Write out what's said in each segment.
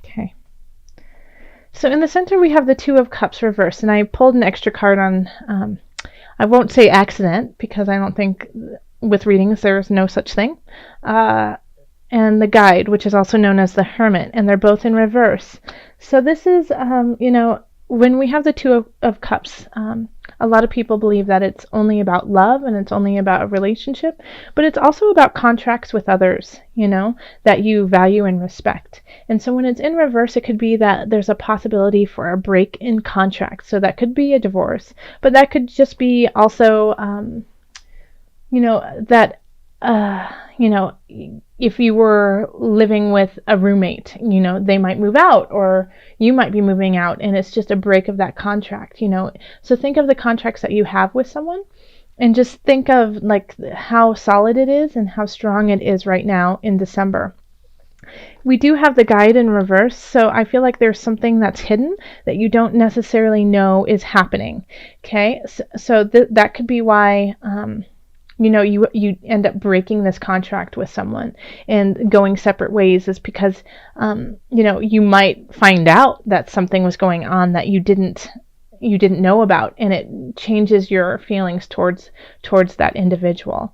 Okay. So in the center we have the Two of Cups reversed, and I pulled an extra card on, I won't say accident, because I don't think with readings there's no such thing, and the Guide, which is also known as the Hermit, and they're both in reverse. So this is, when we have the Two of Cups, a lot of people believe that it's only about love and it's only about a relationship, but it's also about contracts with others, that you value and respect. And so when it's in reverse, it could be that there's a possibility for a break in contract. So that could be a divorce, but that could just be also, that, if you were living with a roommate, they might move out, or you might be moving out, and it's just a break of that contract, So think of the contracts that you have with someone, and just think of like how solid it is and how strong it is right now in December. We do have the Guide in reverse, so I feel like there's something that's hidden that you don't necessarily know is happening. Okay, so that could be why you end up breaking this contract with someone and going separate ways, is because you might find out that something was going on that you didn't know about, and it changes your feelings towards that individual.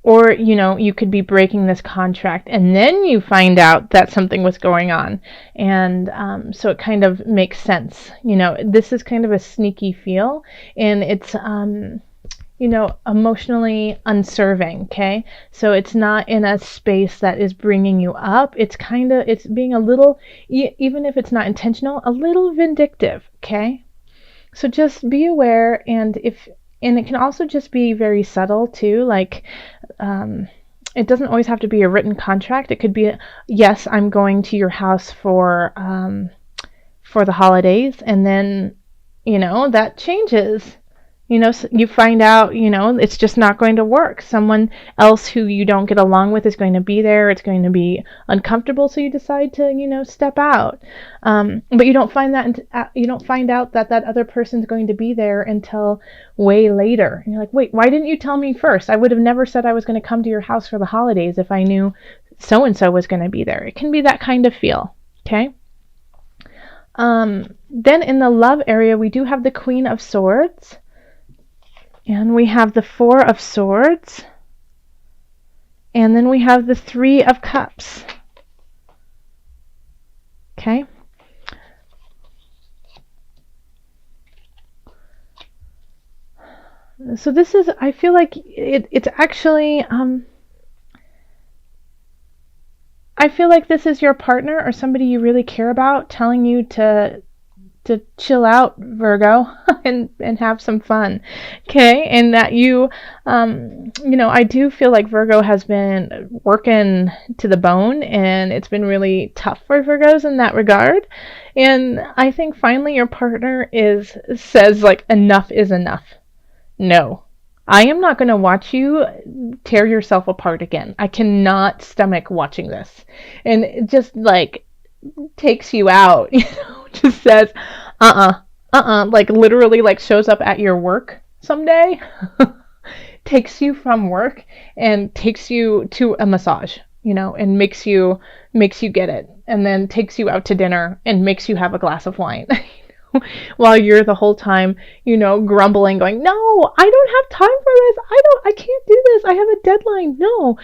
Or you could be breaking this contract and then you find out that something was going on, and so it kind of makes sense. This is kind of a sneaky feel, and it's emotionally unserving. Okay, so it's not in a space that is bringing you up. It's being a little, even if it's not intentional, a little vindictive. Okay, so just be aware, and it can also just be very subtle too, like it doesn't always have to be a written contract. It could be yes, I'm going to your house for the holidays, and then that changes. So you find out, it's just not going to work. Someone else who you don't get along with is going to be there. It's going to be uncomfortable, so you decide to, step out. But you don't find out that that other person's going to be there until way later. And you're like, wait, why didn't you tell me first? I would have never said I was going to come to your house for the holidays if I knew so-and-so was going to be there. It can be that kind of feel, okay? Then in the love area, we do have the Queen of Swords. And we have the Four of Swords. And then we have the Three of Cups. Okay. So this is, I feel like it's actually, I feel like this is your partner or somebody you really care about telling you to chill out, Virgo, and have some fun. Okay, and that I do feel like Virgo has been working to the bone, and it's been really tough for Virgos in that regard. And I think finally your partner says like, enough is enough. No, I am not going to watch you tear yourself apart again. I cannot stomach watching this. And it just like takes you out, just says, like literally like shows up at your work someday, takes you from work and takes you to a massage, and makes you get it, and then takes you out to dinner and makes you have a glass of wine. While you're the whole time, grumbling, going, no, I don't have time for this. I can't do this. I have a deadline. No.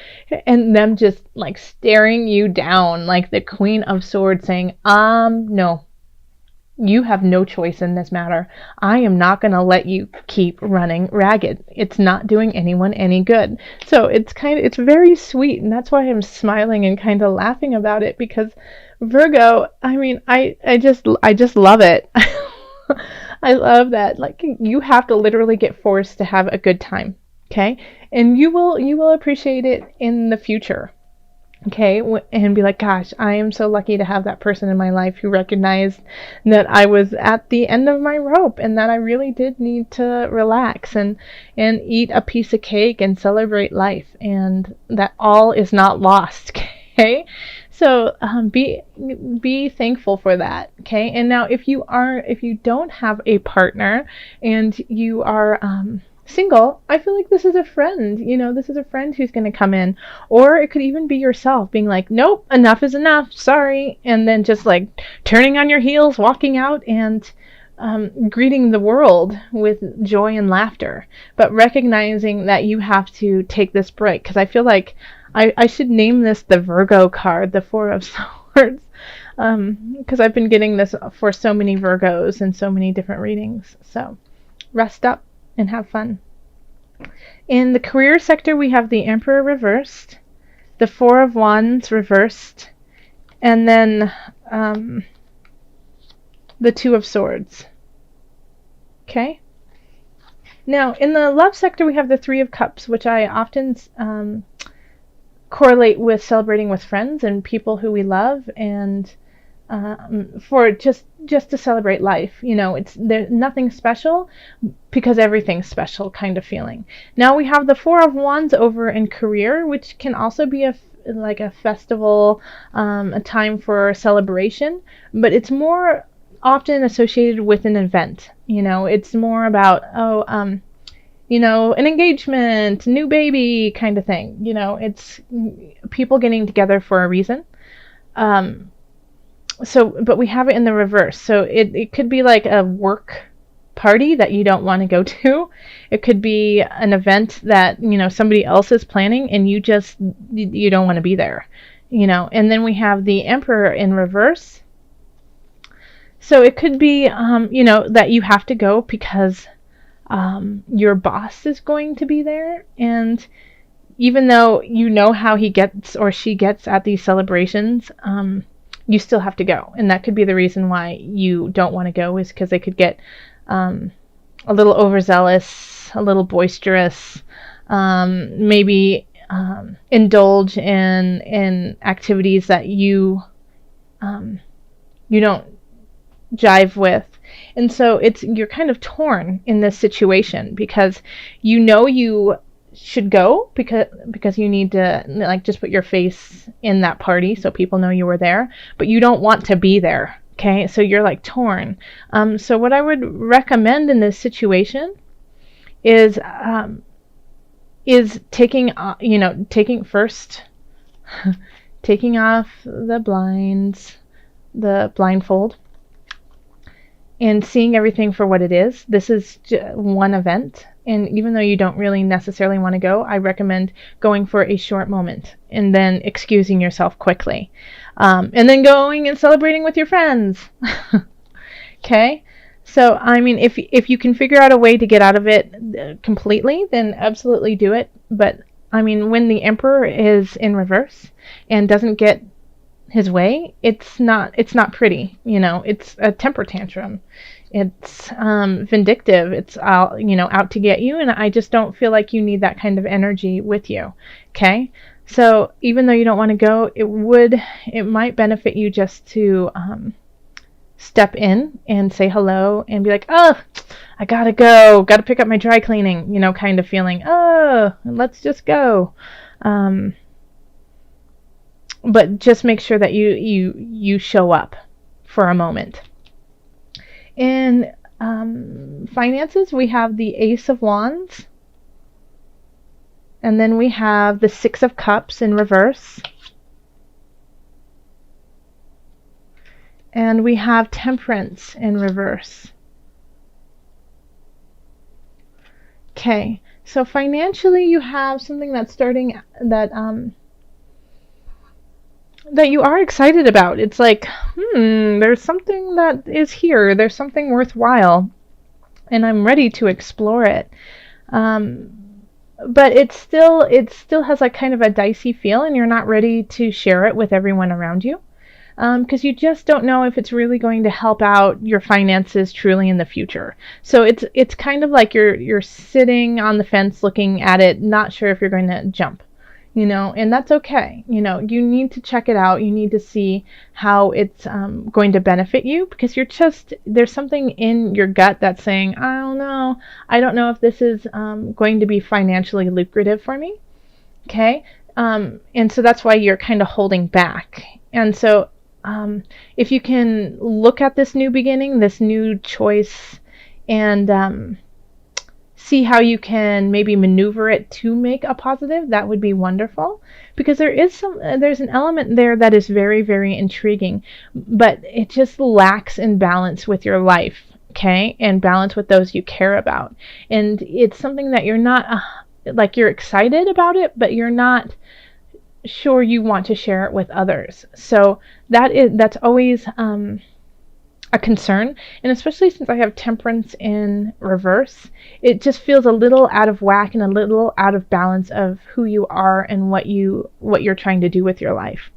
And them just like staring you down like the Queen of Swords, saying, no, you have no choice in this matter. I am not going to let you keep running ragged. It's not doing anyone any good. So it's very sweet. And that's why I'm smiling and kind of laughing about it, because Virgo, I mean, I just love it. I love that. Like, you have to literally get forced to have a good time. Okay. And you will appreciate it in the future. Okay, and be like, gosh, I am so lucky to have that person in my life who recognized that I was at the end of my rope, and that I really did need to relax and eat a piece of cake and celebrate life, and that all is not lost. Okay, so be thankful for that. Okay, and now if you don't have a partner and you are single, I feel like this is a friend. This is a friend who's going to come in. Or it could even be yourself being like, nope, enough is enough, sorry. And then just like turning on your heels, walking out, and greeting the world with joy and laughter. But recognizing that you have to take this break. Because I feel like I should name this the Virgo card, the Four of Swords. Because I've been getting this for so many Virgos and so many different readings. So rest up and have fun. In the career sector, we have the Emperor reversed, the Four of Wands reversed, and then the Two of Swords. Okay? Now, in the love sector, we have the Three of Cups, which I often correlate with celebrating with friends and people who we love, and for just to celebrate life. It's there's nothing special because everything's special kind of feeling. Now we have the Four of Wands over in career, which can also be like a festival, a time for celebration, but it's more often associated with an event. It's more about an engagement, new baby kind of thing. It's people getting together for a reason. But we have it in the reverse. So it could be like a work party that you don't want to go to. It could be an event that, somebody else is planning and you don't want to be there, And then we have the Emperor in reverse. So it could be, that you have to go because your boss is going to be there. And even though you know how he gets or she gets at these celebrations, you still have to go. And that could be the reason why you don't want to go, is because they could get a little overzealous, a little boisterous, maybe indulge in activities that you don't jive with. And so you're kind of torn in this situation because you should go because you need to like just put your face in that party so people know you were there, but you don't want to be there. Okay, so you're like torn. So what I would recommend in this situation is taking taking off the blinds, the blindfold, and seeing everything for what it is. This is one event, and even though you don't really necessarily want to go, I recommend going for a short moment and then excusing yourself quickly, and then going and celebrating with your friends. Okay? So, I mean, if you can figure out a way to get out of it completely, then absolutely do it. But, I mean, when the Emperor is in reverse and doesn't get his way, it's not pretty. It's a temper tantrum. It's vindictive. It's out to get you, and I just don't feel like you need that kind of energy with you. Okay? So even though you don't want to go, it might benefit you just to step in and say hello and be like, oh, I gotta go, gotta pick up my dry cleaning, kind of feeling, oh, let's just go. But just make sure that you show up for a moment. In finances, we have the Ace of Wands, and then we have the Six of Cups in reverse, and we have Temperance in reverse. Okay, so financially you have something that's starting that you are excited about. It's like, there's something that is here. There's something worthwhile, and I'm ready to explore it. But it still has like kind of a dicey feel, and you're not ready to share it with everyone around you. Because you just don't know if it's really going to help out your finances truly in the future. So it's kind of like you're sitting on the fence looking at it, not sure if you're going to jump, and that's okay. You need to check it out. You need to see how it's going to benefit you, because there's something in your gut that's saying, I don't know if this is going to be financially lucrative for me. Okay. And so that's why you're kind of holding back. And so if you can look at this new beginning, this new choice, and see how you can maybe maneuver it to make a positive, that would be wonderful. Because there's an element there that is very, very intriguing, but it just lacks in balance with your life, okay? And balance with those you care about. And it's something that you're not, like, you're excited about it, but you're not sure you want to share it with others. So that's always a concern, and especially since I have Temperance in reverse, it just feels a little out of whack and a little out of balance of who you are and what you're trying to do with your life.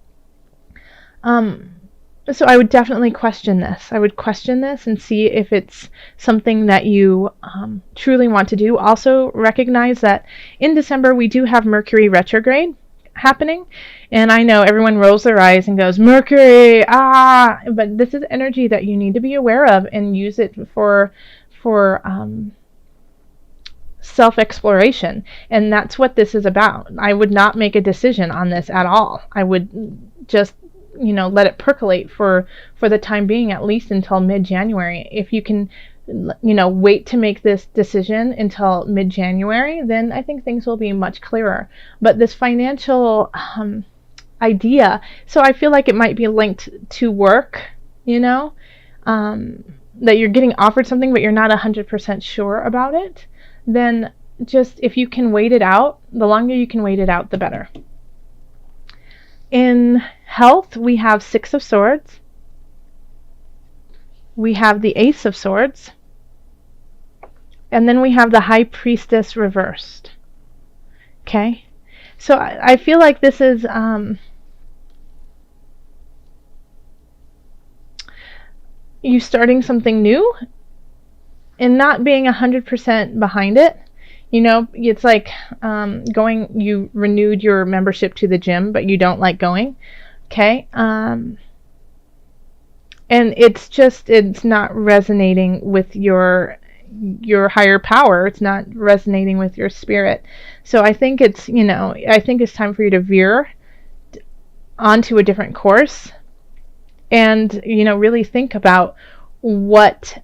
So I would definitely question this. I would question this and see if it's something that you truly want to do. Also recognize that in December we do have Mercury retrograde happening, and I know everyone rolls their eyes and goes, Mercury, but this is energy that you need to be aware of and use it for self-exploration. And that's what this is about. I would not make a decision on this at all. I would just let it percolate for the time being, at least until mid-January. If you can wait to make this decision until mid-January, then I think things will be much clearer. But this financial idea, so I feel like it might be linked to work, that you're getting offered something but you're not 100% sure about it, then just, if you can wait it out, the longer you can wait it out, the better. In health, we have Six of Swords. We have the Ace of Swords. And then we have the High Priestess reversed. Okay? So I feel like this is you starting something new and not being 100% behind it. It's like you renewed your membership to the gym, but you don't like going. Okay? And it's not resonating with your higher power. It's not resonating with your spirit. So I think it's time for you to veer onto a different course and really think about what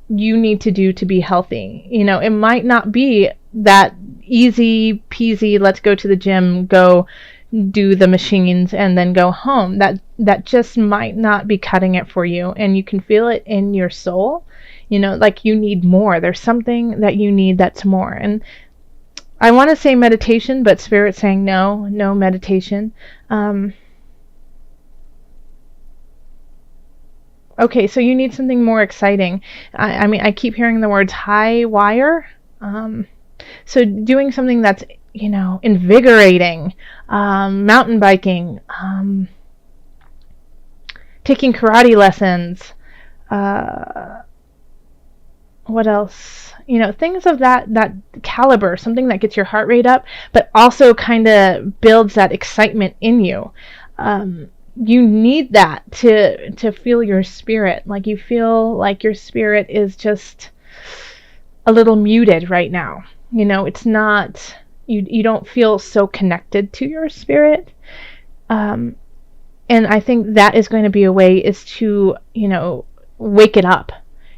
you need to do to be healthy. It might not be that easy peasy, let's go to the gym, go do the machines and then go home. That just might not be cutting it for you, and you can feel it in your soul. Like you need more. There's something that you need that's more. And I want to say meditation, but Spirit's saying no meditation. Okay, so you need something more exciting. I keep hearing the words high wire. So doing something that's, invigorating, mountain biking, taking karate lessons, what else? Things of that caliber, something that gets your heart rate up, but also kind of builds that excitement in you. You need that to feel your spirit. Like you feel like your spirit is just a little muted right now. It's not, you don't feel so connected to your spirit. And I think that is going to be a way is to, wake it up.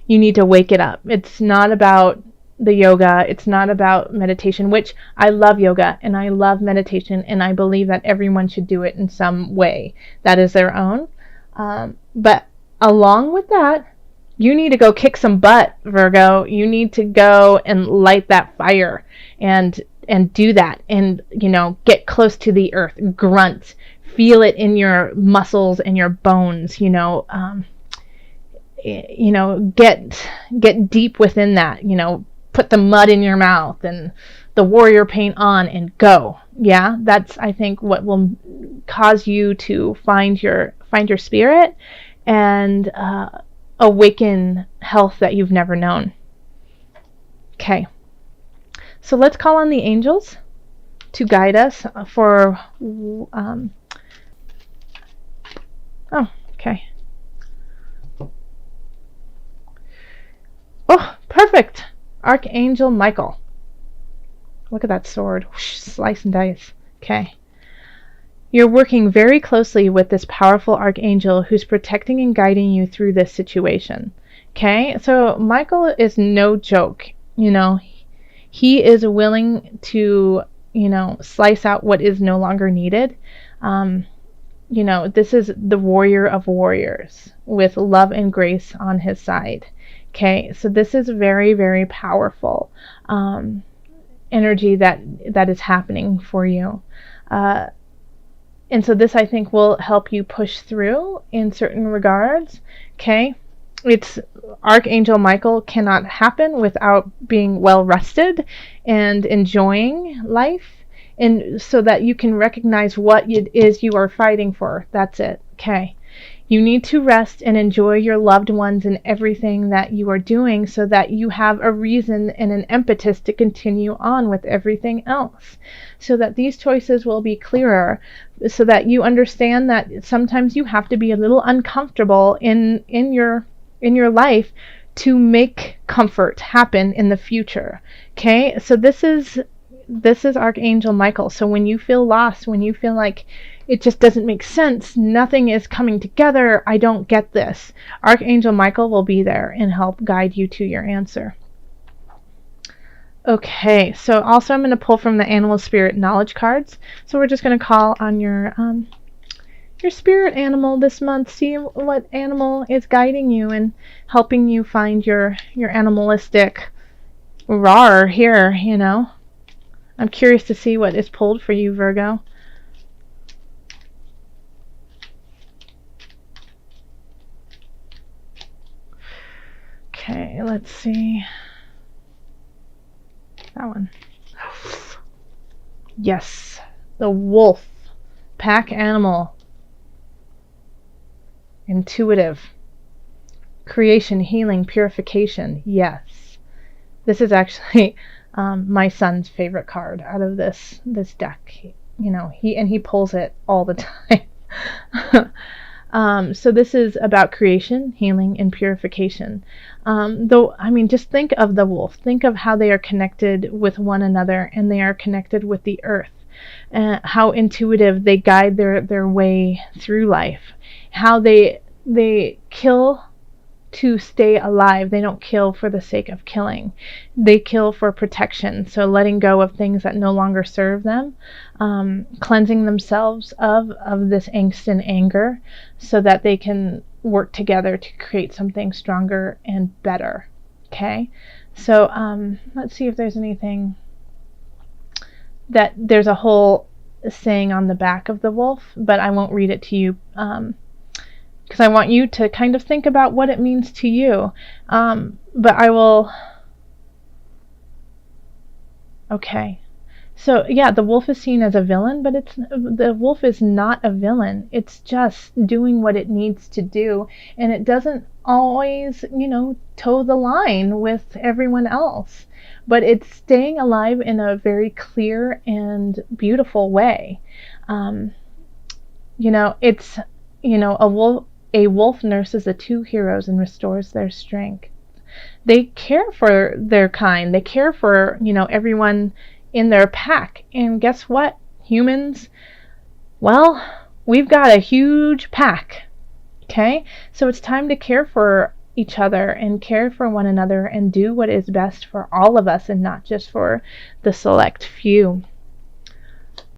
You need to wake it up. It's not about the yoga. It's not about meditation, which I love yoga and I love meditation, and I believe that everyone should do it in some way that is their own. But along with that, you need to go kick some butt, Virgo. You need to go and light that fire and do that, and get close to the earth, grunt, feel it in your muscles and your bones. Get deep within that. Put the mud in your mouth and the warrior paint on and go. Yeah, that's, I think, what will cause you to find your spirit and awaken health that you've never known. Okay, so let's call on the angels to guide us for okay. Oh, perfect. Archangel Michael. Look at that sword. Whoosh, slice and dice. Okay. You're working very closely with this powerful archangel who's protecting and guiding you through this situation. Okay? So Michael is no joke. He is willing to, slice out what is no longer needed. This is the warrior of warriors with love and grace on his side. Okay, so this is very, very powerful energy that is happening for you. And so this, I think, will help you push through in certain regards. Okay, it's Archangel Michael cannot happen without being well rested and enjoying life, and so that you can recognize what it is you are fighting for. That's it. Okay. You need to rest and enjoy your loved ones and everything that you are doing, so that you have a reason and an impetus to continue on with everything else, so that these choices will be clearer, so that you understand that sometimes you have to be a little uncomfortable in your life to make comfort happen in the future. Okay? So this is Archangel Michael. So when you feel lost, when you feel like it just doesn't make sense, nothing is coming together, I don't get this, Archangel Michael will be there and help guide you to your answer. Okay, so also I'm going to pull from the Animal Spirit Knowledge cards. So we're just going to call on your spirit animal this month. See what animal is guiding you and helping you find your animalistic roar here, I'm curious to see what is pulled for you, Virgo. Okay, let's see. That one. Yes, the wolf. Pack animal. Intuitive. Creation, healing, purification. Yes. This is actually my son's favorite card out of this deck. He pulls it all the time. So this is about creation, healing, and purification. Just think of the wolf. Think of how they are connected with one another, and they are connected with the earth. How intuitive they guide their way through life. How they kill to stay alive. They don't kill for the sake of killing. They kill for protection. So letting go of things that no longer serve them, cleansing themselves of this angst and anger, so that they can work together to create something stronger and better. Okay, so let's see if there's anything that there's a whole saying on the back of the wolf, but I won't read it to you. Because I want you to kind of think about what it means to you. But I will... Okay. So, yeah, the wolf is seen as a villain, but the wolf is not a villain. It's just doing what it needs to do. And it doesn't always, toe the line with everyone else. But it's staying alive in a very clear and beautiful way. It's, a wolf nurses the two heroes and restores their strength. They care for their kind. They care for, everyone in their pack. And guess what, humans? Well, we've got a huge pack. Okay? So it's time to care for each other and care for one another and do what is best for all of us and not just for the select few.